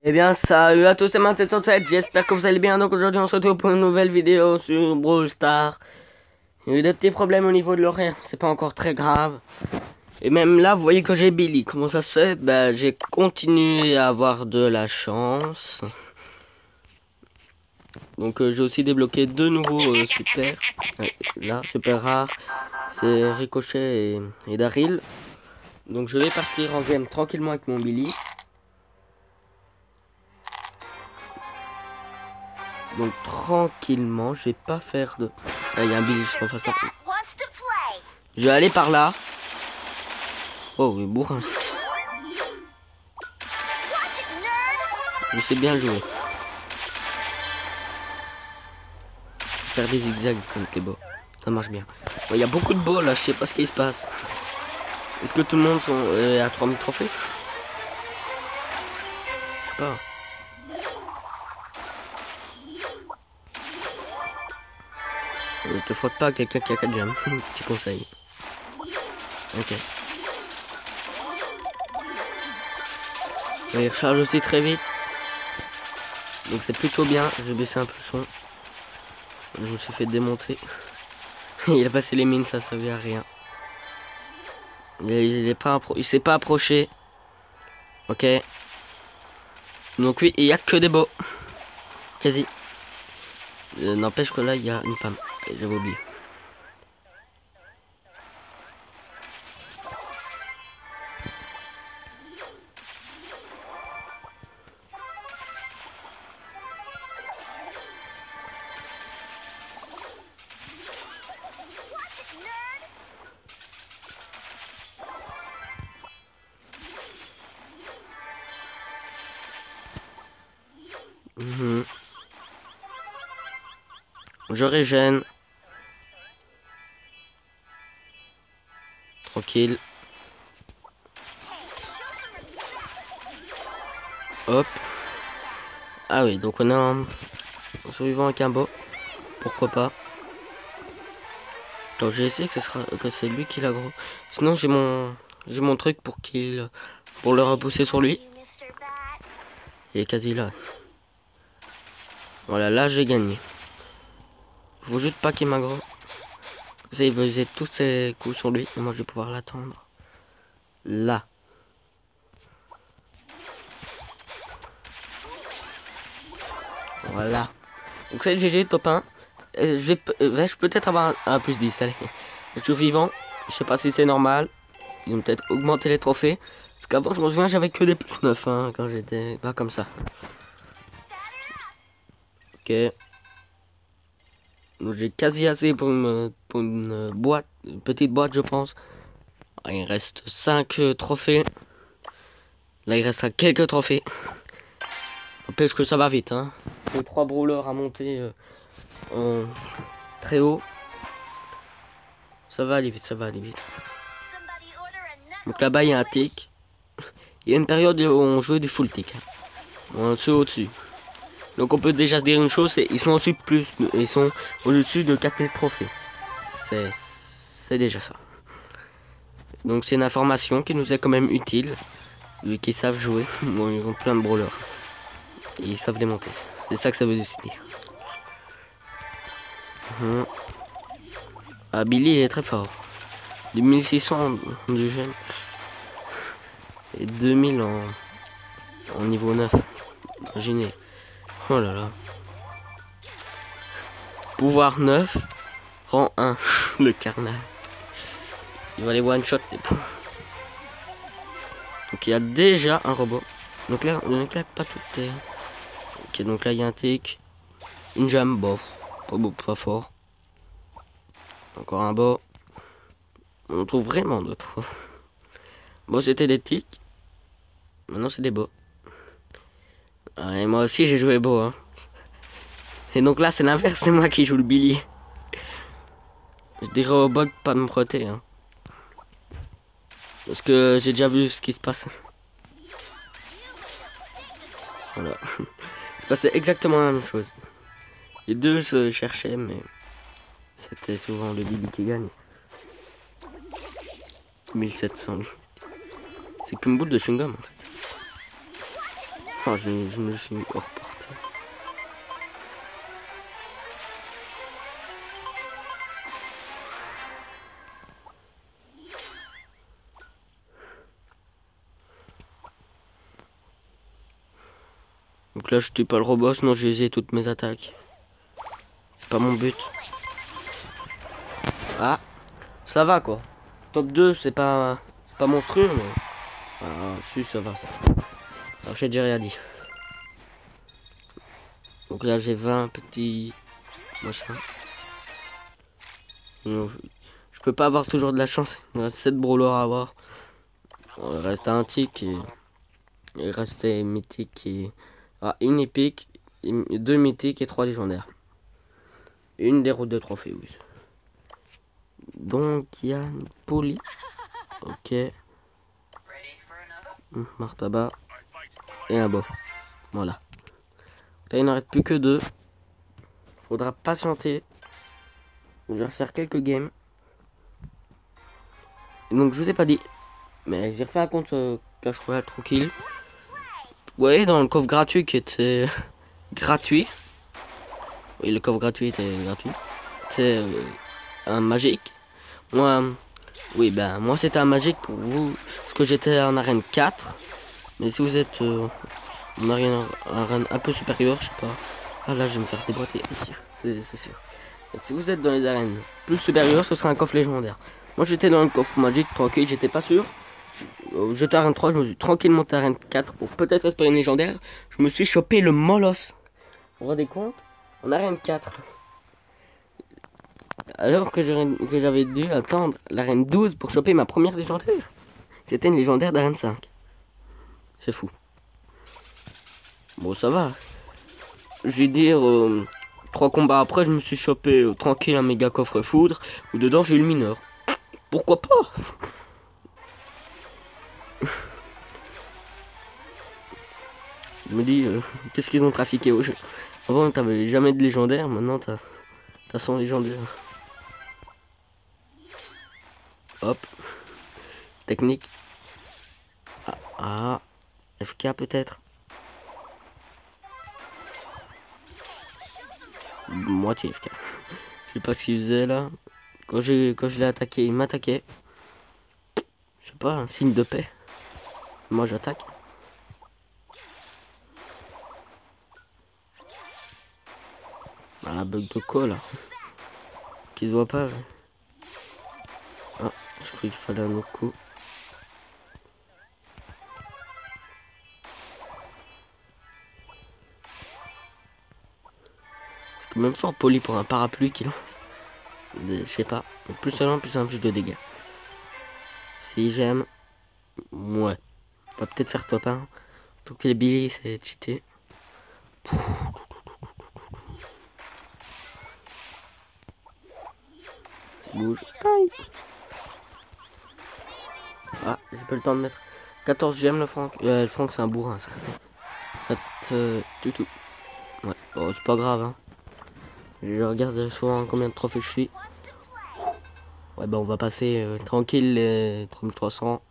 Eh bien, salut à tous, c'est Matt707, j'espère que vous allez bien. Donc aujourd'hui, on se retrouve pour une nouvelle vidéo sur Brawl Stars. Il y a eu des petits problèmes au niveau de l'horaire, c'est pas encore très grave. Et même là, vous voyez que j'ai Billy. Comment ça se fait? Ben, j'ai continué à avoir de la chance. Donc j'ai aussi débloqué deux nouveaux super. Là, super rare. C'est Ricochet et Daryl. Donc je vais partir en game tranquillement avec mon Billy. Donc tranquillement, je vais pas faire de... Ah, il y a un Billy, je pense à ça. Je vais aller par là. Oh oui, bourrin. Je sais bien jouer. Faire des zigzags comme t'es beau. Ça marche bien. Il y a beaucoup de beaux là, je sais pas ce qui se passe. Est-ce que tout le monde sont à 3000 trophées? Je sais pas. Te frotte pas à quelqu'un qui a 4 gemmes. Petit conseil. Ok. Il recharge aussi très vite. Donc c'est plutôt bien. Je vais baisser un peu le son. Je me suis fait démonter. Il a passé les mines, ça servait à rien. Il s'est pas approché. Ok. Donc oui, il y a que des beaux. Quasi. N'empêche que là, il y a une femme. J'avais oublié. Je régène. Tranquille. Hop. Ah oui, donc on a un survivant avec un beau. Pourquoi pas. Donc j'ai essayé que c'est lui qui l'a gros. Sinon j'ai mon truc pour le repousser sur lui. Il est quasi là. Voilà, là j'ai gagné. Faut juste pas qu'il m'aggro. Ça, il faisait tous ses coups sur lui. Et moi, je vais pouvoir l'attendre. Là. Voilà. Donc c'est le GG, top 1. Je vais peut-être avoir un plus 10. Allez. Je suis vivant. Je sais pas si c'est normal. Ils ont peut-être augmenté les trophées. Parce qu'avant, je me souviens, j'avais que des plus 9 hein, quand j'étais pas comme ça. Ok. Donc j'ai quasi assez pour une boîte, une petite boîte je pense. Il reste 5 trophées. Là il restera quelques trophées. N'empêche que ça va vite hein. 3 brawlers à monter très haut. Ça va aller vite, ça va aller vite. Donc là-bas il y a un tick. Il y a une période où on jouait du full tick. On est au-dessus. Donc on peut déjà se dire une chose, c'est ils sont ils sont au-dessus de 4000 trophées. C'est déjà ça. Donc c'est une information qui nous est quand même utile. Vu qu'ils savent jouer. Bon, ils ont plein de brawlers. Et ils savent les monter. C'est ça que ça veut décider. Ah, Billy il est très fort. 2600 de gemmes. Et 2000 en niveau 9. Imaginez. Oh là là. Pouvoir 9. Rang 1. Le carnage. Il va les one shot les poux. Donc il y a déjà un robot. Donc là, on éclate pas tout est. Ok, donc là il y a un tick. Une jam, bof. Pas beau, pas fort. Encore un beau. On trouve vraiment d'autres. Bon, c'était des ticks. Maintenant c'est des beaux. Et moi aussi j'ai joué beau. Hein. Et donc là c'est l'inverse, c'est moi qui joue le Billy. Je dirais au bot pas de me frotter. Hein. Parce que j'ai déjà vu ce qui se passe. Voilà. Il se passait exactement la même chose. Les deux se cherchaient, mais c'était souvent le Billy qui gagne. 1700. C'est qu'une boule de chewing-gum en fait. Oh, je me suis reporté. Donc là je tue pas le robot, sinon j'ai usé toutes mes attaques. C'est pas mon but. Ah, ça va quoi. Top 2 c'est pas monstrueux mais... Ah si ça va ça. Alors j'ai déjà rien dit. Donc là j'ai 20 petits machins. Je peux pas avoir toujours de la chance. Il me reste 7 brawlers à avoir. Il reste un tic et... Il restait mythique et... Ah, une épique, 2 mythiques et 3 légendaires. Une des routes de trophée, oui. Donc il y a une Poli. Ok. Martaba. Et un beau. Voilà. Là il n'en reste plus que 2. Faudra patienter. Je vais refaire quelques games. Et donc je vous ai pas dit. Mais j'ai refait un compte Clash Royale tranquille. Vous voyez dans le coffre gratuit qui était gratuit. Oui, le coffre gratuit était gratuit. C'est un magique. Moi, oui, ben moi c'était un magique pour vous. Parce que j'étais en arène 4. Mais si vous êtes en arène un peu supérieur, je sais pas. Ah là, je vais me faire déboîter ici. C'est sûr. Et si vous êtes dans les arènes plus supérieures, ce sera un coffre légendaire. Moi j'étais dans le coffre magique tranquille, j'étais pas sûr. J'étais à arène 3, je me suis tranquille monté à arène 4 pour peut-être espérer une légendaire. Je me suis chopé le Molos. Vous vous rendez compte? En arène 4. Alors que j'avais dû attendre l'arène 12 pour choper ma première légendaire. C'était une légendaire d'arène 5. C'est fou. Bon, ça va. Je vais dire, 3 combats après, je me suis chopé tranquille un méga coffre foudre. Où dedans, j'ai eu le mineur. Pourquoi pas? Je me dis, qu'est-ce qu'ils ont trafiqué au jeu? Avant, t'avais jamais de légendaire, maintenant, t'as 100 légendaires. Hop. Technique. Ah. FK peut-être. Moitié FK. Je sais pas ce qu'il faisait là. Quand je l'ai attaqué, il m'attaquait. Je sais pas, un signe de paix. Moi j'attaque. Ah, bug de quoi là? Qui se voit pas. Ouais. Ah, je croyais qu'il fallait un autre coup. Je peux même faire poli pour un parapluie qui lance. Je sais pas. Mais plus seulement, plus un plus de dégâts. Si j'aime. Ouais. On va peut-être faire top 1. Tout que les Billy c'est cheaté. Bouge. Aïe. Ah, j'ai pas le temps de mettre. 14 j'aime le Franck. Le Franck c'est un bourrin ça. Ça te... Du tout. Ouais, oh, c'est pas grave hein. Je regarde souvent combien de trophées je suis. Ouais bah on va passer tranquille les 3300.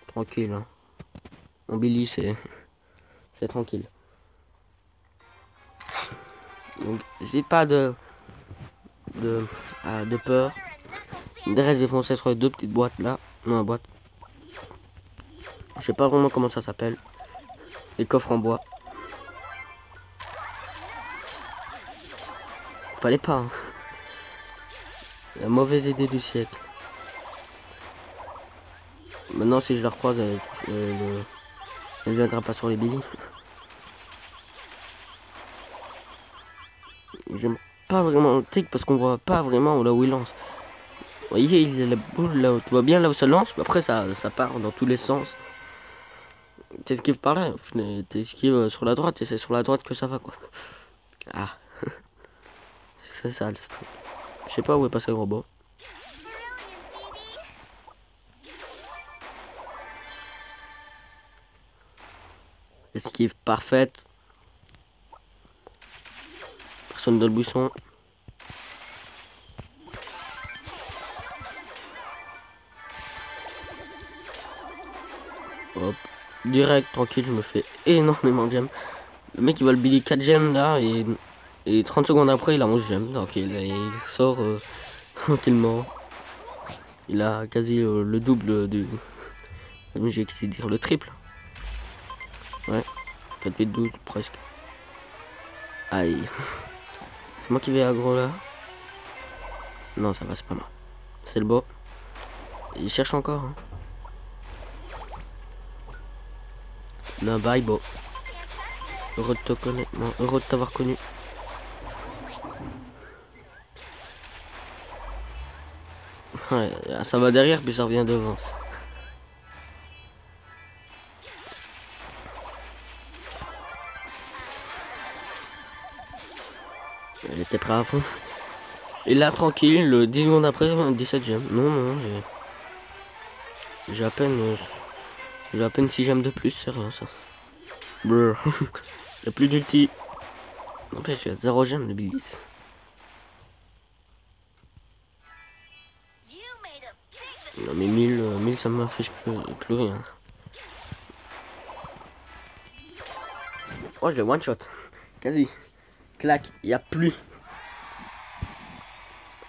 Tranquille hein. Mon Billy c'est tranquille. Donc j'ai pas de peur. Derrière j'ai foncé sur les 2 petites boîtes là. Non, boîte. Je sais pas vraiment comment ça s'appelle. Les coffres en bois. Fallait pas. Hein. La mauvaise idée du siècle. Maintenant si je la recroise, elle viendra pas sur les Billy. J'aime pas vraiment le tic parce qu'on voit pas vraiment là où il lance. Vous voyez, il y a la boule là où tu vois bien là où ça lance, mais après ça part dans tous les sens. T'esquives par là, t'esquives sur la droite et c'est sur la droite que ça va quoi. Ah, c'est ça le truc. Je sais pas où est passé le robot. Esquive parfaite. Personne dans le buisson. Hop. Direct, tranquille, je me fais énormément de gemmes. Le mec il va le Billy 4 gemmes là et 30 secondes après il a 11 gemmes. Donc il sort tranquillement. Il a quasi le double du... J'ai quitté dire le triple. Ouais, 4 8 12 presque. Aïe. C'est moi qui vais aggro là. Non ça va, c'est pas moi. C'est le beau. Il cherche encore. Hein. Non, bye beau. Heureux de te connaître. Non, heureux de t'avoir connu. Ouais, ça va derrière puis ça revient devant. Elle était prêt à fond. Et là tranquille, 10 secondes après, 17 gemmes. Non, non, j'ai à peine 6 gemmes de plus, c'est rien ça. Brrr. Y'a plus d'ulti. En fait, j'ai 0 gemmes de Billis. Non mais 1000 ça m'affiche plus rien. Oh je l'ai one shot. Quasi. Clac, il y a plus.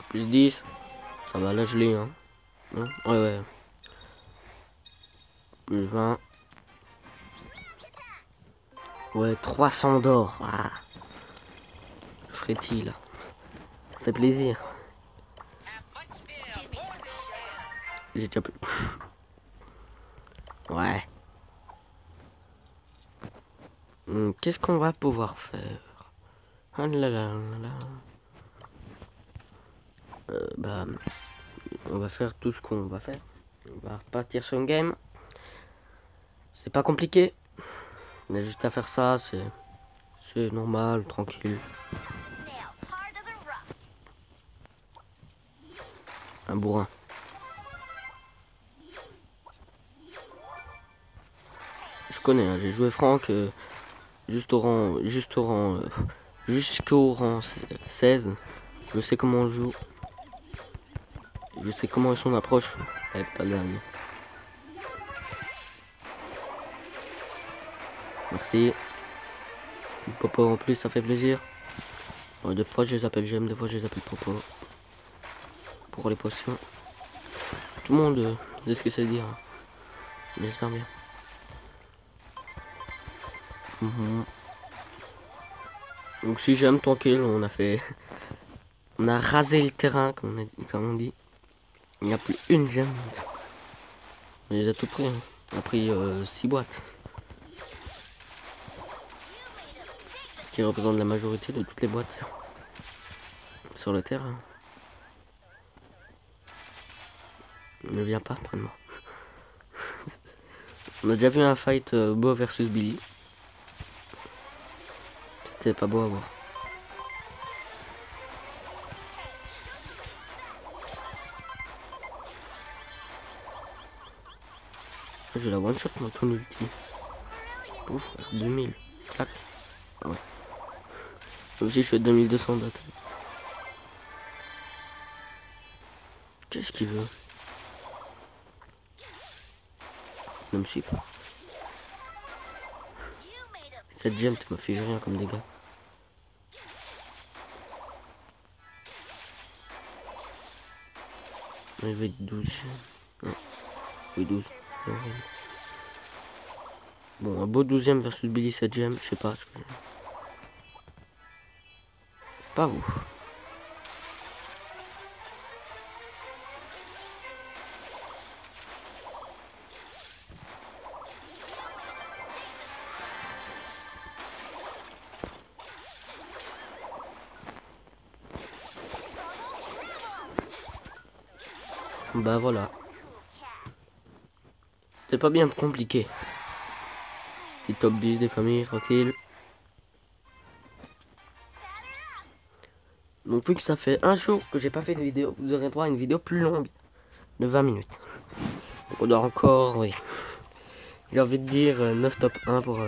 Plus 10. Ça va, là je l'ai hein. Non ouais ouais. Plus 20. Ouais, 300 d'or. Ah. Frétille là. Ça fait plaisir. J'ai déjà plus. Ouais. Qu'est-ce qu'on va pouvoir faire? Ah là là là là. Bah, on va faire tout ce qu'on va faire. On va repartir sur une game. C'est pas compliqué. On a juste à faire ça, c'est normal, tranquille. Un bourrin. Je connais, hein, j'ai joué Franck jusqu'au rang 16. Je sais comment on joue. Je sais comment est son approche avec ta dernière. Merci. Popo en plus, ça fait plaisir. Bon, des fois je les appelle J'aime, des fois je les appelle Popo. Pour les potions. Tout le monde sait ce que ça veut dire. J'espère bien. Donc si j'aime tranquille, on a rasé le terrain comme on dit. Il n'y a plus une gemme. On les a tout pris. Hein. On a pris 6 boîtes. Ce qui représente la majorité de toutes les boîtes sur le terrain. Ne viens pas près de moi. On a déjà vu un fight Beau versus Billy. C'était pas beau à voir. J'ai la one shot dans ton ulti. Ouf, 2000. Clac. Ah ouais. Comme si je fais 2200 d'attaque. Qu'est-ce qu'il veut? Ne me suis pas. Cette gemme, tu m'as fait rien comme dégâts. Il va être 12 gemmes. Oui, 12. Bon, un beau 12ème versus Billy 7 gemmes, je sais pas. C'est pas ouf. Bah voilà. C'est pas bien compliqué. Petit top 10 des familles, tranquille. Donc vu que ça fait un jour que j'ai pas fait de vidéo, vous aurez droit à une vidéo plus longue de 20 minutes. Donc on doit encore, oui. J'ai envie de dire 9 top 1 pour...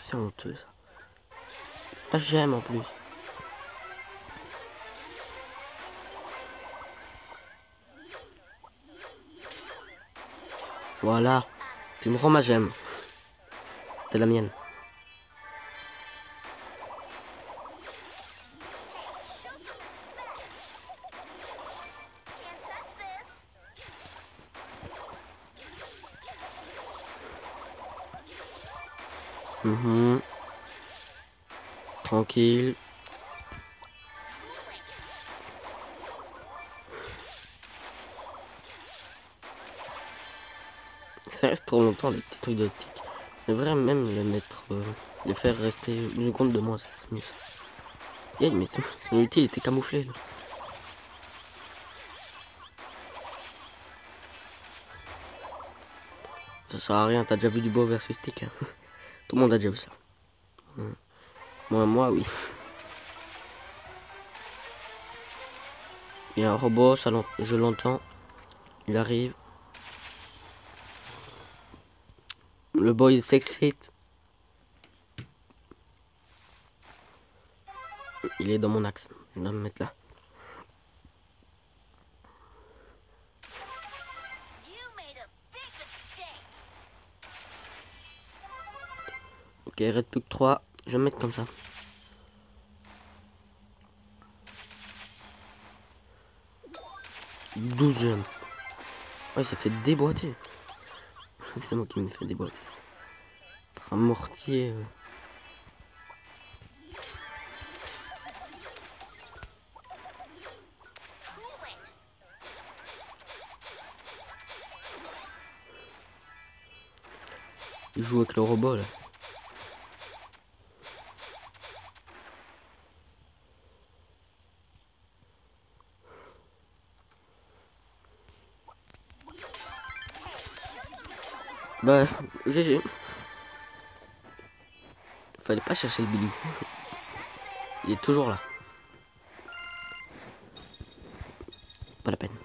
C'est honteux ça. Ah, j'aime en plus. Voilà. Tu me rends ma gemme. C'était la mienne. Tranquille. Ça reste trop longtemps les petits trucs d'optique. Je devrais même les mettre, les faire rester une seconde de moins. C'est mieux. Yeah, mais son ulti était camouflé là. Ça sert à rien, t'as déjà vu du beau versus stick. Hein. Tout le monde a déjà vu ça. Moi oui. Il y a un robot, je l'entends. Il arrive. Le boy s'excite. Il est dans mon axe. Je dois me mettre là. Ok, il reste plus que 3. Je vais me mettre comme ça. « 12 gemmes. Ouais, ça fait déboîter. C'est moi qui me fait déboîter. Par un mortier. Il joue avec le robot là. Bah, GG. Fallait pas chercher le Billy. Il est toujours là. Pas la peine.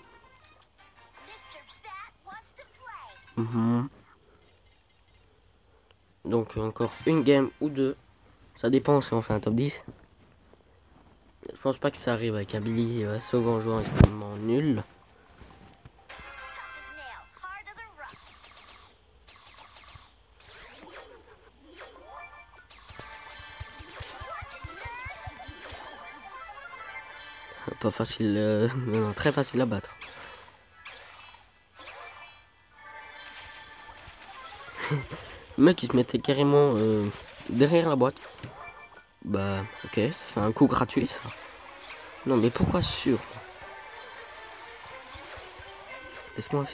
Donc encore une game ou deux. Ça dépend si on fait un top 10. Je pense pas que ça arrive avec un Billy souvent jouant extrêmement nul. Pas facile, non, très facile à battre. Le mec il se mettait carrément derrière la boîte. Bah ok, ça fait un coup gratuit ça. Non mais pourquoi sûr? Laisse-moi.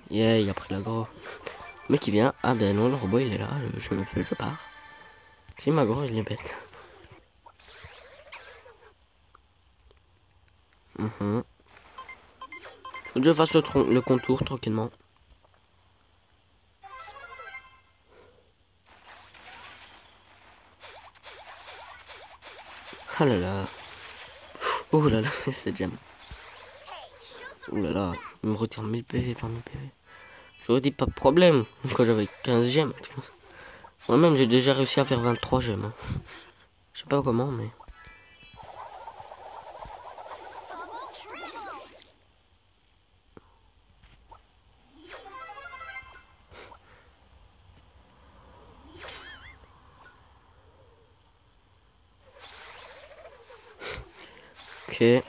Yeah, il a pris l'aggro. Le mec il vient. Ah ben non, le robot il est là, je pars. Si ma gros il est bête. Je fasse le contour tranquillement. Ah là là. Oh là là, c'est gemme. Oh là là, il me retire 1000 PV par 1000 PV. J'aurais dit pas de problème quand j'avais 15 gemmes. Moi-même j'ai déjà réussi à faire 23 gemmes. Hein. Je sais pas comment mais... Ok.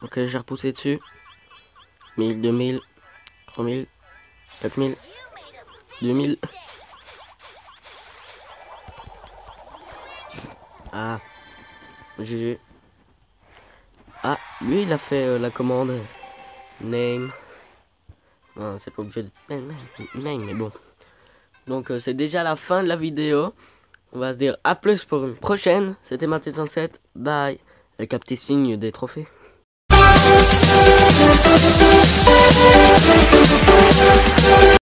Ok, j'ai repoussé dessus. 1000, 2000, 3000, 4000, 2000. Ah, GG. Ah, lui il a fait la commande name. Non, c'est pas obligé de name, mais bon. Donc c'est déjà la fin de la vidéo. On va se dire à plus pour une prochaine. C'était Mathieu 107. Bye. Avec un petit signe des trophées.